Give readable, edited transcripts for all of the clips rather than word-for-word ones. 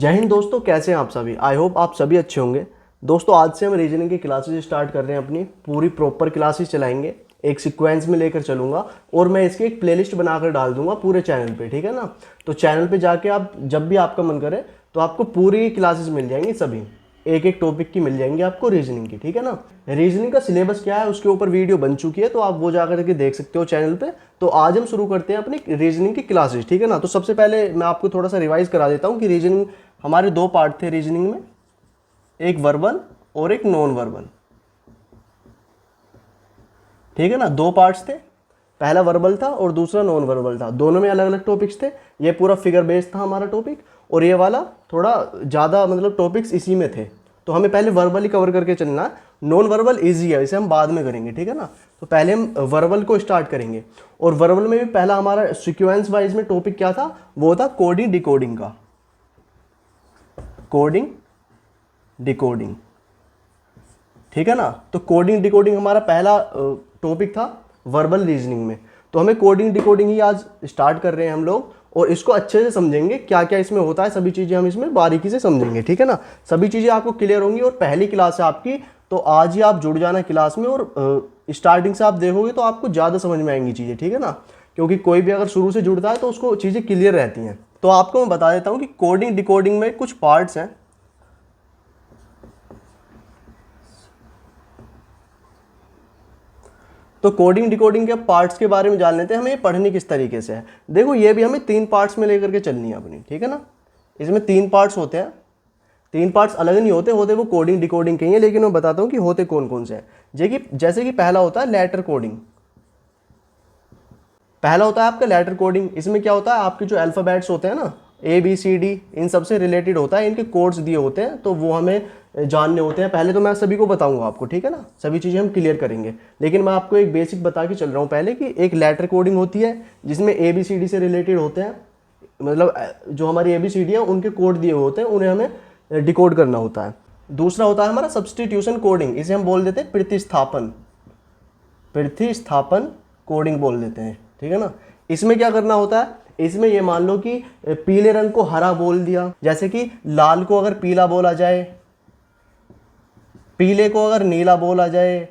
जय हिंद दोस्तों, कैसे हैं आप सभी। आई होप आप सभी अच्छे होंगे। दोस्तों आज से हम रीजनिंग की क्लासेस स्टार्ट कर रहे हैं। अपनी पूरी प्रॉपर क्लासेस चलाएंगे, एक सीक्वेंस में लेकर चलूंगा और मैं इसकी एक प्लेलिस्ट बनाकर डाल दूंगा पूरे चैनल पे, ठीक है ना। तो चैनल पे जाके आप जब भी आपका मन करे तो आपको पूरी क्लासेस मिल जाएंगी, सभी एक एक टॉपिक की मिल जाएंगी आपको रीजनिंग की, ठीक है ना। रीजनिंग का सिलेबस क्या है उसके ऊपर वीडियो बन चुकी है, तो आप वो जाकर के देख सकते हो चैनल पे। तो आज हम शुरू करते हैं अपनी रीजनिंग की क्लासेस, ठीक है ना। तो सबसे पहले मैं आपको थोड़ा सा रिवाइज करा देता हूँ कि रीजनिंग हमारे दो पार्ट थे रीजनिंग में, एक वर्बल और एक नॉन वर्बल, ठीक है ना। दो पार्ट्स थे, पहला वर्बल था और दूसरा नॉन वर्बल था। दोनों में अलग अलग टॉपिक्स थे। ये पूरा फिगर बेस्ड था हमारा टॉपिक और ये वाला थोड़ा ज़्यादा मतलब टॉपिक्स इसी में थे। तो हमें पहले वर्बल ही कवर करके चलना है। नॉन वर्बल ईजी है, इसे हम बाद में करेंगे, ठीक है ना। तो पहले हम वर्बल को स्टार्ट करेंगे। और वर्बल में भी पहला हमारा सीक्वेंस वाइज में टॉपिक क्या था, वो था कोडिंग डिकोडिंग का। कोडिंग डिकोडिंग, ठीक है ना। तो कोडिंग डिकोडिंग हमारा पहला टॉपिक था वर्बल रीजनिंग में। तो हमें कोडिंग डिकोडिंग ही आज स्टार्ट कर रहे हैं हम लोग, और इसको अच्छे से समझेंगे क्या क्या इसमें होता है। सभी चीज़ें हम इसमें बारीकी से समझेंगे, ठीक है ना। सभी चीज़ें आपको क्लियर होंगी और पहली क्लास है आपकी, तो आज ही आप जुड़ जाना क्लास में। और स्टार्टिंग से आप देखोगे तो आपको ज़्यादा समझ में आएंगी चीज़ें, ठीक है ना। क्योंकि कोई भी अगर शुरू से जुड़ता है तो उसको चीज़ें क्लियर रहती हैं। तो आपको मैं बता देता हूँ कि कोडिंग डिकोडिंग में कुछ पार्ट्स हैं। तो कोडिंग डिकोडिंग के पार्ट्स के बारे में जान लेते हैं, हमें ये पढ़नी किस तरीके से है। देखो ये भी हमें तीन पार्ट्स में लेकर के चलनी है अपनी, ठीक है ना। इसमें तीन पार्ट्स होते हैं, तीन पार्ट्स अलग नहीं होते, होते वो कोडिंग डिकोडिंग के ही हैं, लेकिन मैं बताता हूँ कि होते कौन कौन से हैं। जैसे कि पहला होता है लेटर कोडिंग। पहला होता है आपका लेटर कोडिंग। इसमें क्या होता है, आपके जो अल्फ़ाबेट्स होते हैं ना, ABCD, इन सब से रिलेटेड होता है। इनके कोड्स दिए होते हैं तो वो हमें जानने होते हैं। पहले तो मैं सभी को बताऊंगा आपको, ठीक है ना। सभी चीज़ें हम क्लियर करेंगे, लेकिन मैं आपको एक बेसिक बता के चल रहा हूँ पहले कि एक लेटर कोडिंग होती है जिसमें ABCD से रिलेटेड होते हैं। मतलब जो हमारी ABCD है उनके कोड दिए हुए होते हैं, उन्हें हमें डिकोड करना होता है। दूसरा होता है हमारा सब्सटीट्यूशन कोडिंग। इसे हम बोल देते हैं प्रतिस्थापन, प्रतिस्थापन कोडिंग बोल देते हैं, ठीक है ना। इसमें क्या करना होता है, इसमें ये मान लो कि पीले रंग को हरा बोल दिया, जैसे कि लाल को अगर पीला बोला जाए, पीले को अगर नीला बोला जाए,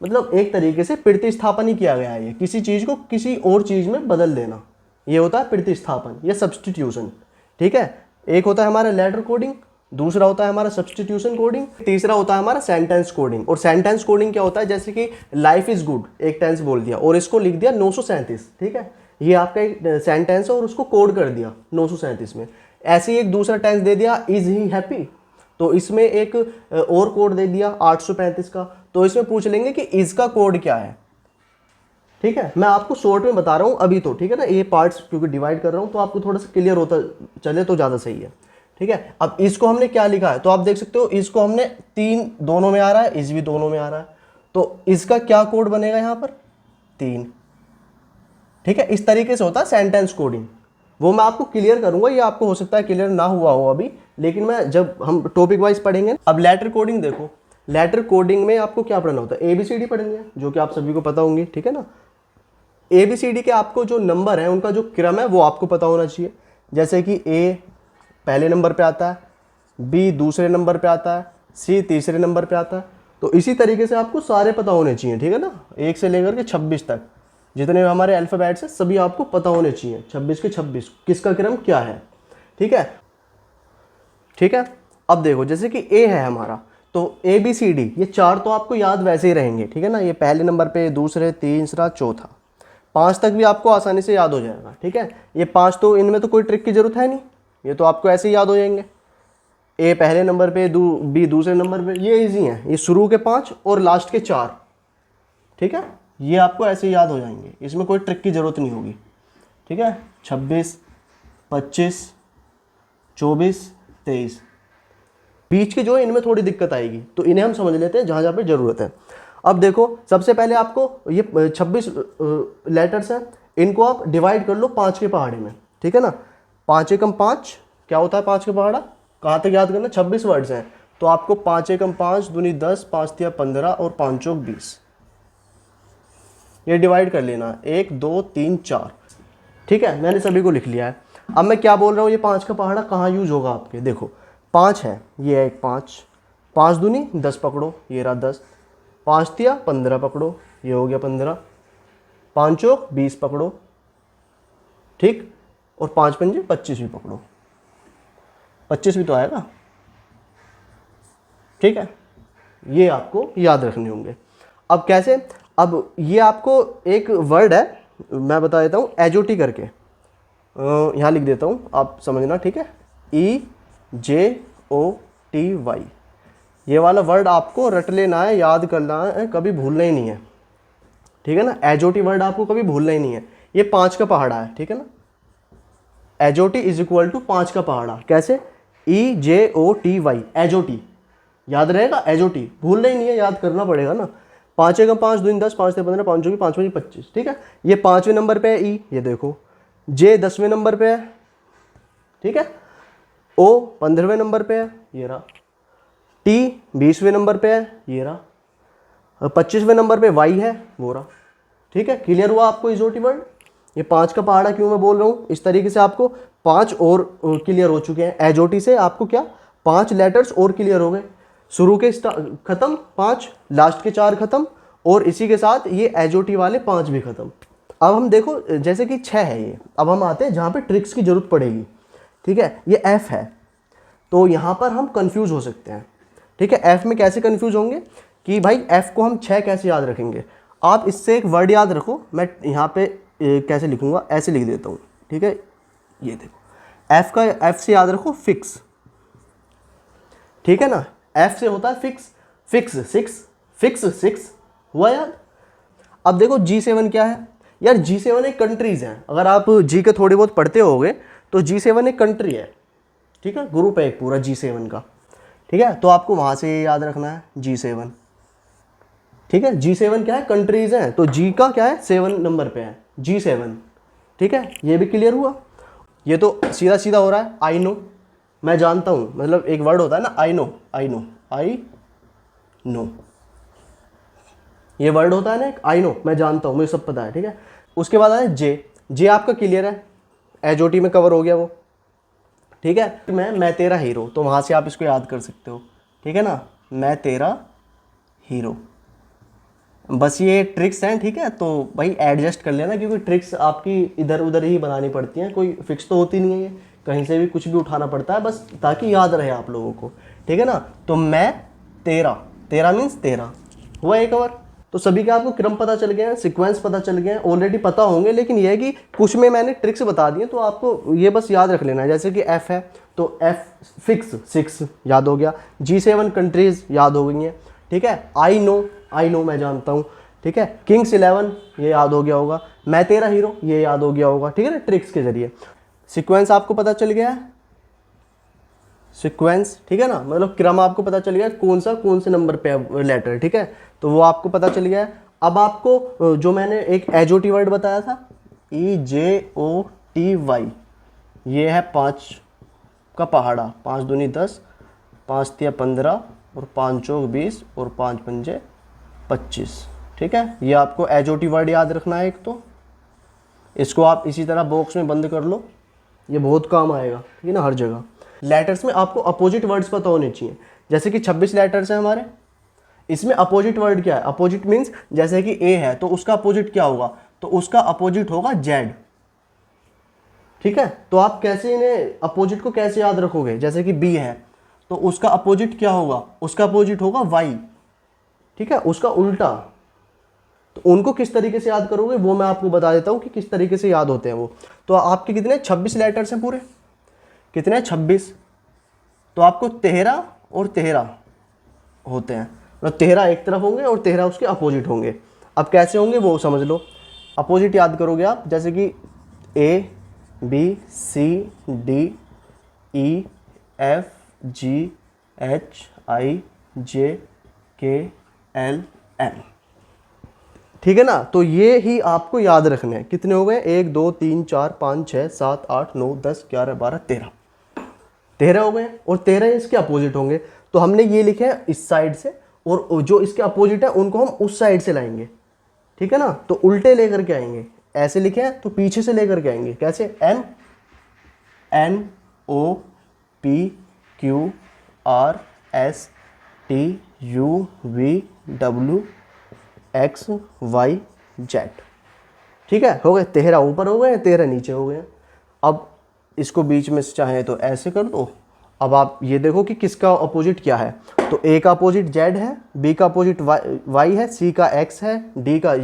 मतलब एक तरीके से प्रतिस्थापन ही किया गया है। ये किसी चीज को किसी और चीज में बदल देना, ये होता है प्रतिस्थापन या सब्सटीट्यूशन, ठीक है। एक होता है हमारा लेटर कोडिंग, दूसरा होता है हमारा सब्सटीट्यूशन कोडिंग, तीसरा होता है हमारा सेंटेंस कोडिंग। और सेंटेंस कोडिंग क्या होता है, जैसे कि लाइफ इज गुड एक टेंस बोल दिया और इसको लिख दिया 937, ठीक है। ये आपका एक सेंटेंस है और उसको कोड कर दिया 937 में। ऐसे ही एक दूसरा टेंस दे दिया इज ही हैप्पी, तो इसमें एक और कोड दे दिया 835 का। तो इसमें पूछ लेंगे कि इसका कोड क्या है, ठीक है। मैं आपको शॉर्ट में बता रहा हूँ अभी तो, ठीक है ना। ये पार्ट्स क्योंकि डिवाइड कर रहा हूँ तो आपको थोड़ा सा क्लियर होता चले तो ज़्यादा सही है, ठीक है। अब इसको हमने क्या लिखा है, तो आप देख सकते हो इसको हमने 3 दोनों में आ रहा है, इस भी दोनों में आ रहा है। तो इसका क्या कोड बनेगा यहाँ पर 3, ठीक है। इस तरीके से होता है सेंटेंस कोडिंग। वो मैं आपको क्लियर करूंगा, ये आपको हो सकता है क्लियर ना हुआ हो अभी, लेकिन मैं जब हम टॉपिक वाइज पढ़ेंगे। अब लेटर कोडिंग देखो, लेटर कोडिंग में आपको क्या पढ़ना होता है, ABCD पढ़ेंगे जो कि आप सभी को पता होंगे, ठीक है ना। ABCD के आपको जो नंबर है उनका जो क्रम है वो आपको पता होना चाहिए। जैसे कि A पहले नंबर पे आता है, B दूसरे नंबर पे आता है, C तीसरे नंबर पे आता है। तो इसी तरीके से आपको सारे पता होने चाहिए, ठीक है ना। 1 से लेकर के 26 तक जितने हमारे अल्फ़ाबेट्स हैं सभी आपको पता होने चाहिए, 26 के 26 किसका क्रम क्या है, ठीक है, ठीक है। अब देखो जैसे कि A है हमारा, तो ABCD ये 4 तो आपको याद वैसे ही रहेंगे, ठीक है ना। ये पहले नंबर पे, दूसरे, तीसरा, चौथा, 5 तक भी आपको आसानी से याद हो जाएगा, ठीक है। ये 5 तो इनमें तो कोई ट्रिक की जरूरत है नहीं, ये तो आपको ऐसे ही याद हो जाएंगे। A पहले नंबर पे, B दूसरे नंबर पे, ये इजी है। ये शुरू के 5 और लास्ट के 4, ठीक है, ये आपको ऐसे ही याद हो जाएंगे, इसमें कोई ट्रिक की जरूरत नहीं होगी, ठीक है। 26, 25, 24, 23, बीच के जो है इनमें थोड़ी दिक्कत आएगी, तो इन्हें हम समझ लेते हैं जहाँ जहाँ पे ज़रूरत है। अब देखो सबसे पहले आपको ये 26 लेटर्स हैं, इनको आप डिवाइड कर लो 5 के पहाड़े में, ठीक है ना। 5 एकम 5 क्या होता है, 5 का पहाड़ा कहाँ तक याद करना, 26 वर्ड्स हैं। तो आपको 5 एकम 5 दूनी 10, 5 तिया 15 और 5 चौक 20, ये डिवाइड कर लेना 1 2 3 4, ठीक है। मैंने सभी को लिख लिया है। अब मैं क्या बोल रहा हूँ, ये 5 का पहाड़ा कहाँ यूज होगा आपके, देखो 5 है, ये है एक 5, 5 दूनी 10 पकड़ो, ये रहा 10, 5 तिया 15 पकड़ो, ये हो गया 15, 5 चौक 20 पकड़ो, ठीक, और 5 पंजे 25 भी पकड़ो, 25 भी तो आएगा, ठीक है। ये आपको याद रखने होंगे। अब कैसे, अब ये आपको एक वर्ड है, मैं बता देता हूँ एजोटी करके, यहाँ लिख देता हूँ, आप समझना, ठीक है, EJOTY, ये वाला वर्ड आपको रट लेना है, याद करना है, कभी भूलना ही नहीं है, ठीक है ना। एजोटी वर्ड आपको कभी भूलना ही नहीं है। ये 5 का पहाड़ा है, ठीक है ना, एजोटी इज इक्वल टू 5 का पहाड़ा, कैसे, EJOTY, एजोटी, याद रहेगा, एजोटी भूलना ही नहीं है, याद करना पड़ेगा ना। 5 एकम 5, 2 10, 5 से 15, 5 चौकी 5 5 25, ठीक है। ये 5वें नंबर पे है ई, ये देखो, जे 10वें नंबर पे है, ठीक है, ओ 15वें नंबर पे है, ये रहा, टी 20वें नंबर पे है, ये रहा, 25वें नंबर पे वाई है, वो रहा, ठीक है। क्लियर हुआ आपको इजोटी वर्ड। ये 5 का पहाड़ा क्यों मैं बोल रहा हूँ, इस तरीके से आपको 5 और क्लियर हो चुके हैं। एजोटी से आपको क्या 5 लेटर्स और क्लियर हो गए, शुरू के खत्म 5, लास्ट के 4 खत्म, और इसी के साथ ये एजोटी वाले 5 भी खत्म। अब हम देखो, जैसे कि 6 है ये, अब हम आते हैं जहाँ पे ट्रिक्स की जरूरत पड़ेगी, ठीक है। ये एफ है, तो यहाँ पर हम कंफ्यूज हो सकते हैं, ठीक है। एफ में कैसे कंफ्यूज होंगे कि भाई एफ को हम 6 कैसे याद रखेंगे। आप इससे एक वर्ड याद रखो, मैं यहाँ पे कैसे लिखूंगा, ऐसे लिख देता हूँ, ठीक है। ये देखो, एफ से याद रखो फिक्स, ठीक है ना। एफ से होता है फिक्स, फिक्स 6 हुआ याद। अब देखो G7 क्या है यार, G7 एक कंट्रीज है, अगर आप जी के थोड़ी बहुत पढ़ते होगे तो G7 एक कंट्री है, ठीक है, ग्रुप है एक पूरा G7 का, ठीक है। तो आपको वहाँ से याद रखना है G7, ठीक है। G7 क्या है, कंट्रीज हैं, तो G का क्या है 7 नंबर पे है, G7, ठीक है। ये भी क्लियर हुआ। ये तो सीधा सीधा हो रहा है, आई नो, मैं जानता हूँ, मतलब एक वर्ड होता है ना, आई नो, ये वर्ड होता है ना एक, आई नो, मैं जानता हूँ, मुझे सब पता है, ठीक है। उसके बाद आया जे आपका क्लियर है, एजोटी में कवर हो गया वो, ठीक है। मैं तेरा हीरो, तो वहाँ से आप इसको याद कर सकते हो, ठीक है ना, मैं तेरा हीरो। बस ये ट्रिक्स हैं, ठीक है, तो भाई एडजस्ट कर लेना, क्योंकि ट्रिक्स आपकी इधर उधर ही बनानी पड़ती हैं, कोई फिक्स तो होती नहीं है, ये कहीं से भी कुछ भी उठाना पड़ता है, बस ताकि याद रहे आप लोगों को, ठीक है ना। तो मैं तेरा मीन्स तेरा हुआ एक कवर। तो सभी का आपको क्रम पता चल गया है, सीक्वेंस पता चल गया है, ऑलरेडी पता होंगे, लेकिन यह है कि कुछ में मैंने ट्रिक्स बता दिए, तो आपको ये बस याद रख लेना है। जैसे कि एफ है, तो एफ फिक्स 6 याद हो गया, G7 कंट्रीज याद हो गई हैं, ठीक है। आई नो मैं जानता हूँ, ठीक है। किंग्स 11 ये याद हो गया होगा, मैं तेरा हीरो ये याद हो गया होगा, ठीक है ना, ट्रिक्स के जरिए। सीक्वेंस आपको पता चल गया है, सीक्वेंस, ठीक है ना, मतलब क्रम आपको पता चल गया कौन से नंबर पे लेटर, ठीक है, तो वो आपको पता चल गया है। अब आपको जो मैंने एक एजोटी वर्ड बताया था, EJOTY, ये है 5 का पहाड़ा, 5 दूनी 10, 5 तिया 15, और 5 चौक 20, और 5 पंजे 25, ठीक है। ये आपको एजोटी वर्ड याद रखना है एक, तो इसको आप इसी तरह बॉक्स में बंद कर लो, ये बहुत काम आएगा, ठीक है ना, हर जगह। लेटर्स में आपको अपोजिट वर्ड्स पता होने चाहिए, जैसे कि 26 लेटर्स हैं हमारे, इसमें अपोजिट वर्ड क्या है, अपोजिट मीन्स जैसे कि ए है तो उसका अपोजिट क्या होगा, तो उसका अपोजिट होगा जेड, ठीक है। तो आप कैसे इन्हें अपोजिट को कैसे याद रखोगे, जैसे कि बी है तो उसका अपोजिट क्या होगा, उसका अपोजिट होगा वाई, ठीक है, उसका उल्टा। तो उनको किस तरीके से याद करोगे वो मैं आपको बता देता हूँ कि किस तरीके से याद होते हैं वो। तो आपके कितने 26 लेटर्स हैं पूरे, कितने 26, तो आपको 13 और 13 होते हैं, मतलब 13 एक तरफ होंगे और 13 उसके अपोजिट होंगे। अब कैसे होंगे वो समझ लो, अपोजिट याद करोगे आप, जैसे कि ABCDEFGHIJKLM, ठीक है ना। तो ये ही आपको याद रखने हैं। कितने हो गए, 1 2 3 4 5 6 7 8 9 10 11 12 13 हो गए, और 13 इसके अपोजिट होंगे। तो हमने ये लिखे हैं इस साइड से, और जो इसके अपोजिट है उनको हम उस साइड से लाएंगे, ठीक है ना। तो उल्टे लेकर के आएंगे, ऐसे लिखे हैं तो पीछे से लेकर के आएंगे, कैसे, M NOPQRSTUVWXYZ। ठीक है, हो गए 13 ऊपर हो गए, 13 नीचे हो गए। अब इसको बीच में से चाहे तो ऐसे कर दो। अब आप ये देखो कि किसका अपोजिट क्या है। तो ए का अपोजिट जेड है, बी का अपोजिट वाई है, सी का एक्स है, डी का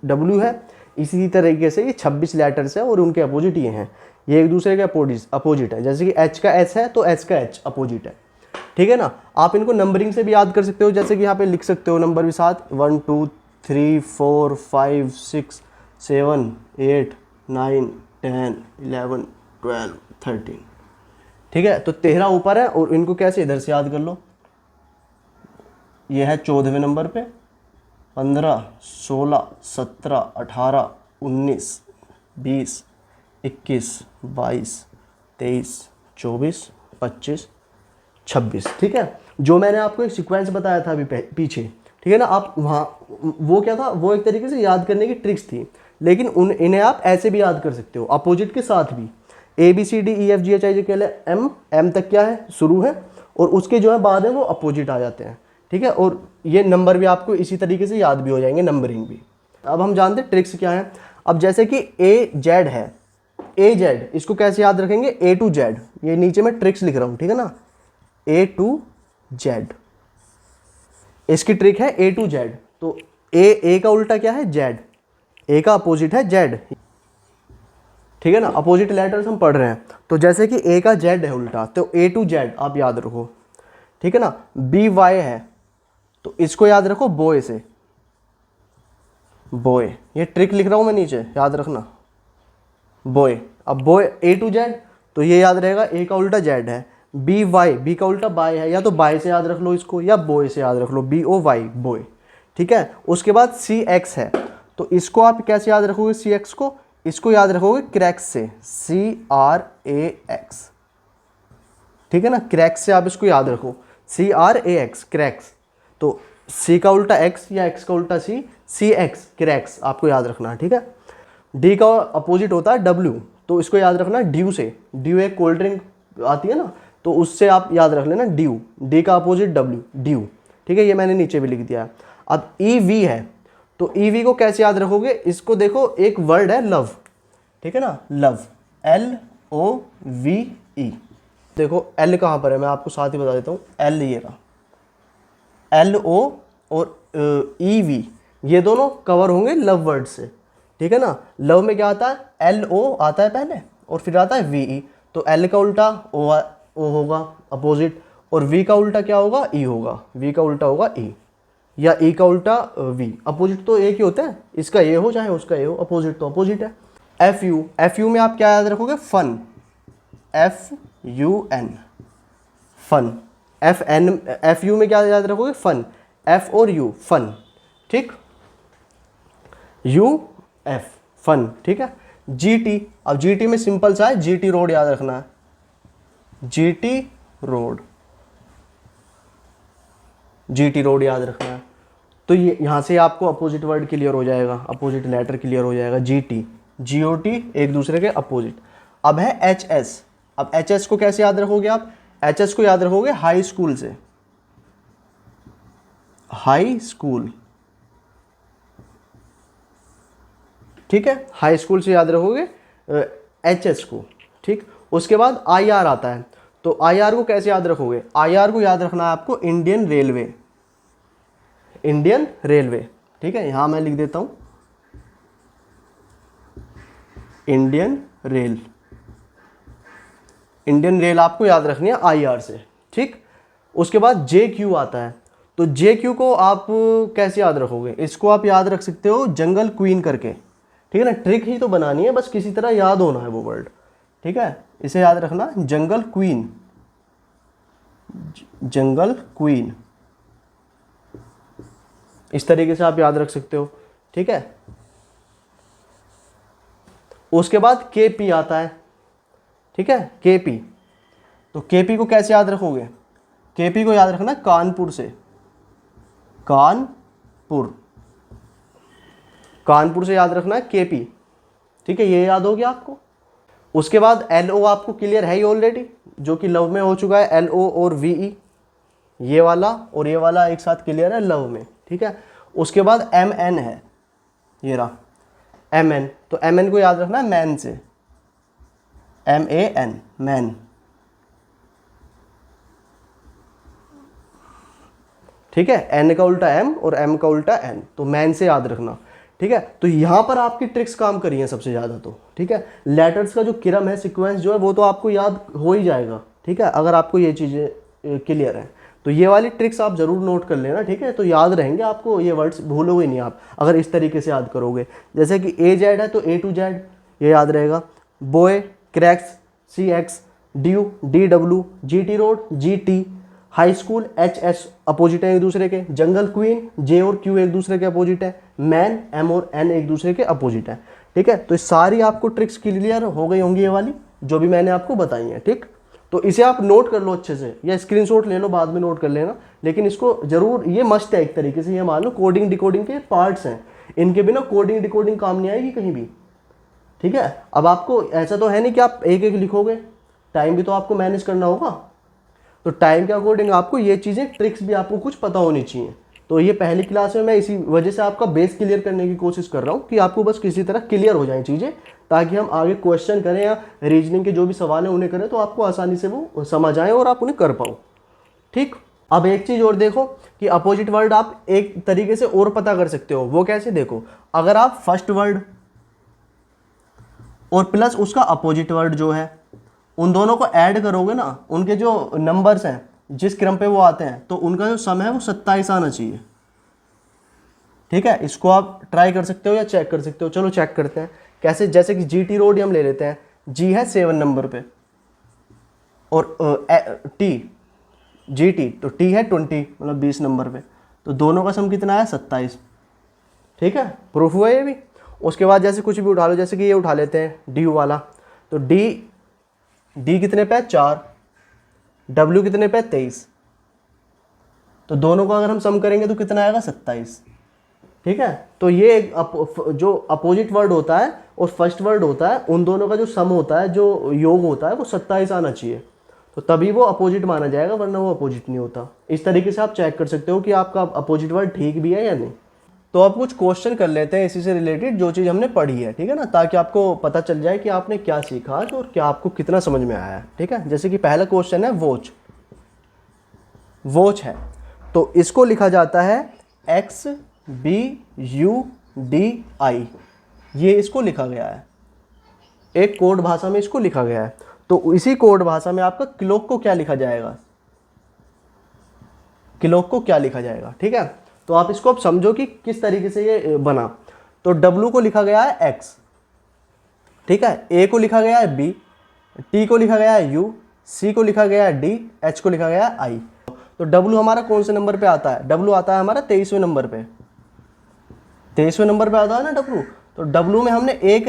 डब्ल्यू है। इसी तरीके से ये 26 लेटर्स है और उनके अपोजिट ये हैं। ये एक दूसरे के अपोजिट है। जैसे कि एच का एस है तो एच का एच अपोजिट है। ठीक है ना। आप इनको नंबरिंग से भी याद कर सकते हो, जैसे कि यहाँ पे लिख सकते हो नंबर भी साथ, 1 2 3 4 5 6 7 8 9 10 11 12 13। ठीक है, तो 13 ऊपर है और इनको कैसे इधर से याद कर लो। ये है 14वें नंबर पे, 15 16 17 18 19 20 21 22 23 24 25 26। ठीक है, जो मैंने आपको एक सीक्वेंस बताया था अभी पीछे। ठीक है ना, आप वहाँ वो क्या था, वो एक तरीके से याद करने की ट्रिक्स थी, लेकिन इन्हें आप ऐसे भी याद कर सकते हो अपोजिट के साथ भी। ABCDEFGHIJKL M तक क्या है, शुरू है, और उसके जो है बाद है वो अपोजिट आ जाते हैं। ठीक है, और ये नंबर भी आपको इसी तरीके से याद भी हो जाएंगे, नंबरिंग भी। अब हम जानते हैं ट्रिक्स क्या है। अब जैसे कि AZ है, AZ इसको कैसे याद रखेंगे, A to Z। ये नीचे मैं ट्रिक्स लिख रहा हूँ, ठीक है ना, A to Z। इसकी ट्रिक है A to Z। तो A का उल्टा क्या है, Z। A का अपोजिट है Z। ठीक है ना, अपोजिट लेटर्स हम पढ़ रहे हैं। तो जैसे कि A का Z है उल्टा, तो A to Z आप याद रखो। ठीक है ना, BY है तो इसको याद रखो बॉय से, बॉय। ये ट्रिक लिख रहा हूं मैं नीचे, याद रखना, बॉय। अब बॉय A to Z, तो ये याद रहेगा A का उल्टा Z है। BY, B का उल्टा बाय है, या तो बाय से याद रख लो इसको, या बॉय से याद रख लो, BOY बॉय। ठीक है, उसके बाद CX है, तो इसको आप कैसे याद रखोगे, CX को, इसको याद रखोगे क्रैक्स से, CRAX। ठीक है ना, क्रैक्स से आप इसको याद रखो, CRAX क्रैक्स। तो C का उल्टा X या X का उल्टा C, CX क्रैक्स आपको याद रखना है। ठीक है, D का अपोजिट होता है W, तो इसको याद रखना ड्यू से। ड्यू एक कोल्ड ड्रिंक आती है ना, तो उससे आप याद रख लेना ड्यू। D का अपोजिट W, ड्यू। ठीक है, ये मैंने नीचे भी लिख दिया है। अब EV है, तो EV को कैसे याद रखोगे, इसको देखो एक वर्ड है लव। ठीक है ना, लव, LOVE। देखो L कहाँ पर है, मैं आपको साथ ही बता देता हूँ। L ये रहा, LO और EV, ये दोनों कवर होंगे लव वर्ड से। ठीक है ना, लव में क्या आता है, LO आता है पहले और फिर आता है VE। तो L का उल्टा O होगा अपोजिट, और V का उल्टा क्या होगा, E होगा। V का उल्टा होगा E, या E का उल्टा V। अपोजिट तो एक ही होता है, इसका ये हो चाहे उसका ये हो, अपोजिट तो अपोजिट है। FU में आप क्या याद रखोगे, फन, FUN, फन। FU में क्या याद रखोगे, फन, F और U, फन। ठीक, UF, फन। ठीक है, GT, अब GT में सिंपल सा है, GT रोड याद रखना है, GT रोड, GT रोड याद रखना है। तो ये यहाँ से आपको अपोजिट वर्ड क्लियर हो जाएगा, अपोजिट लेटर क्लियर हो जाएगा, GT GOT एक दूसरे के अपोजिट। अब है HS। अब HS को कैसे याद रखोगे आप, HS को याद रखोगे हाई स्कूल से, हाई स्कूल। ठीक है, हाई स्कूल से याद रखोगे HS को। ठीक, उसके बाद IR आता है, तो IR को कैसे याद रखोगे, IR को याद रखना है आपको इंडियन रेलवे, इंडियन रेलवे। ठीक है, यहां मैं लिख देता हूं इंडियन रेल, इंडियन रेल आपको याद रखनी है IR से। ठीक, उसके बाद JQ आता है, तो JQ को आप कैसे याद रखोगे, इसको आप याद रख सकते हो जंगल क्वीन करके। ठीक है ना, ट्रिक ही तो बनानी है, बस किसी तरह याद होना है वो वर्ड। ठीक है, इसे याद रखना, जंगल क्वीन, जंगल क्वीन, इस तरीके से आप याद रख सकते हो। ठीक है, उसके बाद KP आता है। ठीक है, KP, तो KP को कैसे याद रखोगे, KP को याद रखना कानपुर से, कानपुर, कानपुर से याद रखना है KP। ठीक है, ये याद हो गया आपको। उसके बाद LO आपको क्लियर है ही ऑलरेडी, जो कि लव में हो चुका है, LO और VE, ये वाला और ये वाला एक साथ क्लियर है लव में, ठीक है। उसके बाद MN है, ये रहा MN, तो MN को याद रखना है मैन से, MAN, मैन, ठीक है। N का उल्टा M और M का उल्टा N, तो मैन से याद रखना, ठीक है। तो यहाँ पर आपकी ट्रिक्स काम करी हैं सबसे ज़्यादा, तो ठीक है। लेटर्स का जो क्रम है, सीक्वेंस जो है, वो तो आपको याद हो ही जाएगा, ठीक है, अगर आपको ये चीज़ें क्लियर हैं। तो ये वाली ट्रिक्स आप ज़रूर नोट कर लेना, ठीक है, तो याद रहेंगे आपको, ये वर्ड्स भूलोगे नहीं आप अगर इस तरीके से याद करोगे। जैसे कि AZ है तो A to Z ये याद रहेगा, boy cracks CX, due DW, GT road GT, high school HS opposite है एक दूसरे के, जंगल क्वीन J और Q एक दूसरे के अपोजिट है, मैन M और N एक दूसरे के अपोजिट है, ठीक है। तो ये सारी आपको ट्रिक्स क्लियर हो गई होंगी, ये वाली जो भी मैंने आपको बताई है, ठीक। तो इसे आप नोट कर लो अच्छे से, या स्क्रीनशॉट ले लो, बाद में नोट कर लेना, लेकिन इसको जरूर, ये मस्ट है एक तरीके से, ये मान लो कोडिंग डिकोडिंग के पार्ट्स हैं, इनके बिना कोडिंग डिकोडिंग काम नहीं आएगी कहीं भी, ठीक है। अब आपको ऐसा तो है नहीं कि आप एक एक लिखोगे, टाइम भी तो आपको मैनेज करना होगा, तो टाइम के अकॉर्डिंग आपको ये चीज़ें ट्रिक्स भी आपको कुछ पता होनी चाहिए। तो ये पहली क्लास में मैं इसी वजह से आपका बेस क्लियर करने की कोशिश कर रहा हूँ कि आपको बस किसी तरह क्लियर हो जाए चीज़ें, ताकि हम आगे क्वेश्चन करें या रीजनिंग के जो भी सवाल हैं उन्हें करें तो आपको आसानी से वो समझ आए और आप उन्हें कर पाओ, ठीक। अब एक चीज़ और देखो कि अपोजिट वर्ड आप एक तरीके से और पता कर सकते हो, वो कैसे, देखो, अगर आप फर्स्ट वर्ड और प्लस उसका अपोजिट वर्ड जो है, उन दोनों को ऐड करोगे ना, उनके जो नंबर्स हैं जिस क्रम पे वो आते हैं, तो उनका जो सम है वो 27 आना चाहिए, ठीक है। इसको आप ट्राई कर सकते हो या चेक कर सकते हो, चलो चेक करते हैं कैसे। जैसे कि GT रोड हम ले लेते हैं, G है 7 नंबर पे और T GT, तो T है 20 मतलब 20 नंबर पे, तो दोनों का सम कितना है 27, ठीक है, प्रूफ हुआ ये भी। उसके बाद जैसे कुछ भी उठा लो, जैसे कि ये उठा लेते हैं ड्यू वाला, तो डी कितने पे है 4, W कितने पे 23, तो दोनों का अगर हम सम करेंगे तो कितना आएगा 27, ठीक है। तो ये जो अपोजिट वर्ड होता है और फर्स्ट वर्ड होता है, उन दोनों का जो सम होता है, जो योग होता है, वो 27 आना चाहिए, तो तभी वो अपोजिट माना जाएगा, वरना वो अपोजिट नहीं होता। इस तरीके से आप चेक कर सकते हो कि आपका अपोजिट वर्ड ठीक भी है या नहीं। तो अब कुछ क्वेश्चन कर लेते हैं इसी से रिलेटेड, जो चीज़ हमने पढ़ी है, ठीक है ना, ताकि आपको पता चल जाए कि आपने क्या सीखा आज और क्या आपको कितना समझ में आया है, ठीक है। जैसे कि पहला क्वेश्चन है वॉच है, तो इसको लिखा जाता है XBUDI, ये इसको लिखा गया है, एक कोड भाषा में इसको लिखा गया है। तो इसी कोड भाषा में आपका क्लॉक को क्या लिखा जाएगा, ठीक है। तो आप इसको अब समझो कि किस तरीके से ये बना। तो W को लिखा गया है X, ठीक है, A को लिखा गया है B, T को लिखा गया है U, C को लिखा गया है D, H को लिखा गया है I। तो W हमारा कौन से नंबर पे आता है, W आता है हमारा 23वें नंबर पे, 23वें नंबर पे आता है ना W। तो W में हमने एक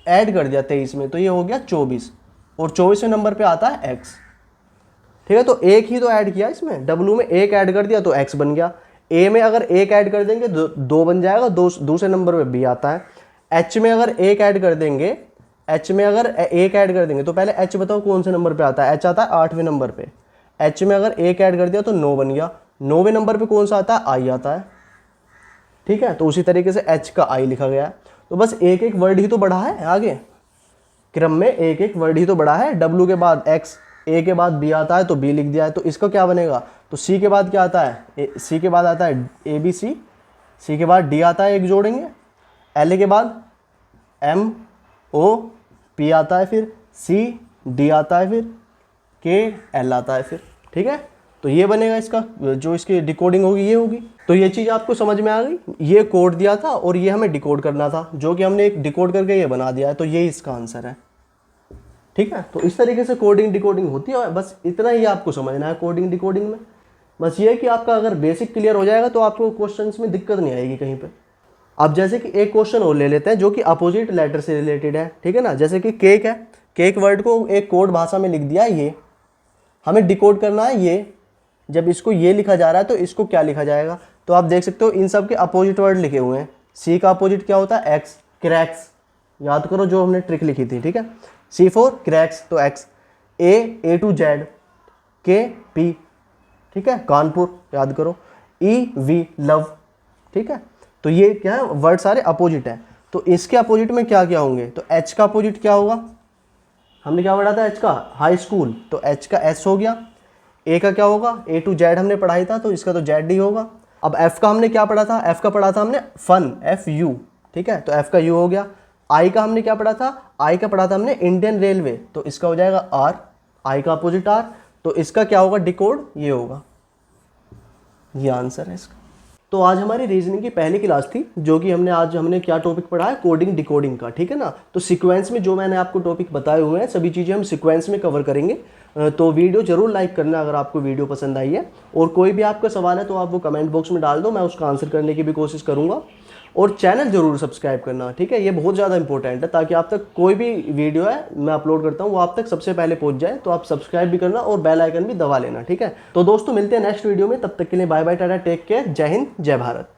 ऐड कर दिया 23 में, तो ये हो गया 24, और 24वें नंबर पे आता है X, ठीक है। तो एक ही तो ऐड किया इसमें, W में एक ऐड कर दिया तो X बन गया। A में अगर एक ऐड कर देंगे दो बन जाएगा, दूसरे नंबर पे B आता है। H में अगर एक ऐड कर देंगे, तो पहले H बताओ कौन से नंबर पे आता है, H आता है 8वें नंबर पे। H में अगर एक ऐड कर दिया तो 9 बन गया, 9वें नंबर पे कौन सा आता है, I आता है, ठीक है। तो उसी तरीके से H का I लिखा गया है। तो बस एक एक वर्ड ही तो बढ़ा है, आगे क्रम में एक एक वर्ड ही तो बढ़ा है। W के बाद X, A के बाद B आता है तो B लिख दिया है, तो इसका क्या बनेगा, तो C के बाद क्या आता है, C के बाद आता है ABC, C के बाद D आता है, एक जोड़ेंगे, L के बाद MOP आता है, फिर CD आता है, फिर KL आता है, फिर ठीक है। तो ये बनेगा इसका, जो इसकी डिकोडिंग होगी ये होगी। तो ये चीज़ आपको समझ में आ गई, ये कोड दिया था और ये हमें डिकोड करना था, जो कि हमने एक डिकोड करके ये बना दिया है, तो ये इसका आंसर है, ठीक है। तो इस तरीके से कोडिंग डिकोडिंग होती है, बस इतना ही आपको समझना है कोडिंग डिकोडिंग में। बस ये कि आपका अगर बेसिक क्लियर हो जाएगा तो आपको क्वेश्चंस में दिक्कत नहीं आएगी कहीं पे। अब जैसे कि एक क्वेश्चन और ले लेते हैं जो कि अपोजिट लेटर से रिलेटेड है, ठीक है ना। जैसे कि केक है, केक वर्ड को एक कोड भाषा में लिख दिया, ये हमें डिकोड करना है। ये जब इसको ये लिखा जा रहा है तो इसको क्या लिखा जाएगा, तो आप देख सकते हो इन सब के अपोजिट वर्ड लिखे हुए हैं। सी का अपोजिट क्या होता है, एक्स, क्रैक्स, याद करो जो हमने ट्रिक लिखी थी, ठीक है। C4 क्रैक्स तो X, A to Z, K P, ठीक है, कानपुर याद करो, EV लव, ठीक है। तो ये क्या है, वर्ड सारे अपोजिट है। तो इसके अपोजिट में क्या क्या होंगे, तो H का अपोजिट क्या होगा, हमने क्या पढ़ा था H का, हाई स्कूल, तो H का S हो गया। A का क्या होगा, A to Z हमने पढ़ाई था, तो इसका तो ZD होगा। अब F का हमने क्या पढ़ा था, F का पढ़ा था हमने फन, FU, ठीक है, तो F का U हो गया। I का हमने क्या पढ़ा था, I का पढ़ा था हमने इंडियन रेलवे, तो इसका हो जाएगा R, I का अपोजिट R, तो इसका क्या होगा डिकोड, ये होगा, ये आंसर है इसका। तो आज हमारी रीजनिंग की पहली क्लास थी, जो कि हमने क्या टॉपिक पढ़ा है, कोडिंग डिकोडिंग का, ठीक है ना। तो सीक्वेंस में जो मैंने आपको टॉपिक बताए हुए हैं सभी चीज़ें हम सीक्वेंस में कवर करेंगे। तो वीडियो जरूर लाइक करना अगर आपको वीडियो पसंद आई है, और कोई भी आपका सवाल है तो आप वो कमेंट बॉक्स में डाल दो, मैं उसका आंसर करने की भी कोशिश करूँगा। और चैनल जरूर सब्सक्राइब करना, ठीक है, ये बहुत ज़्यादा इंपॉर्टेंट है, ताकि आप तक कोई भी वीडियो है मैं अपलोड करता हूँ वो आप तक सबसे पहले पहुँच जाए। तो आप सब्सक्राइब भी करना और बेल आइकन भी दबा लेना, ठीक है। तो दोस्तों मिलते हैं नेक्स्ट वीडियो में, तब तक के लिए bye bye, tata, take care, जय हिंद, जय भारत।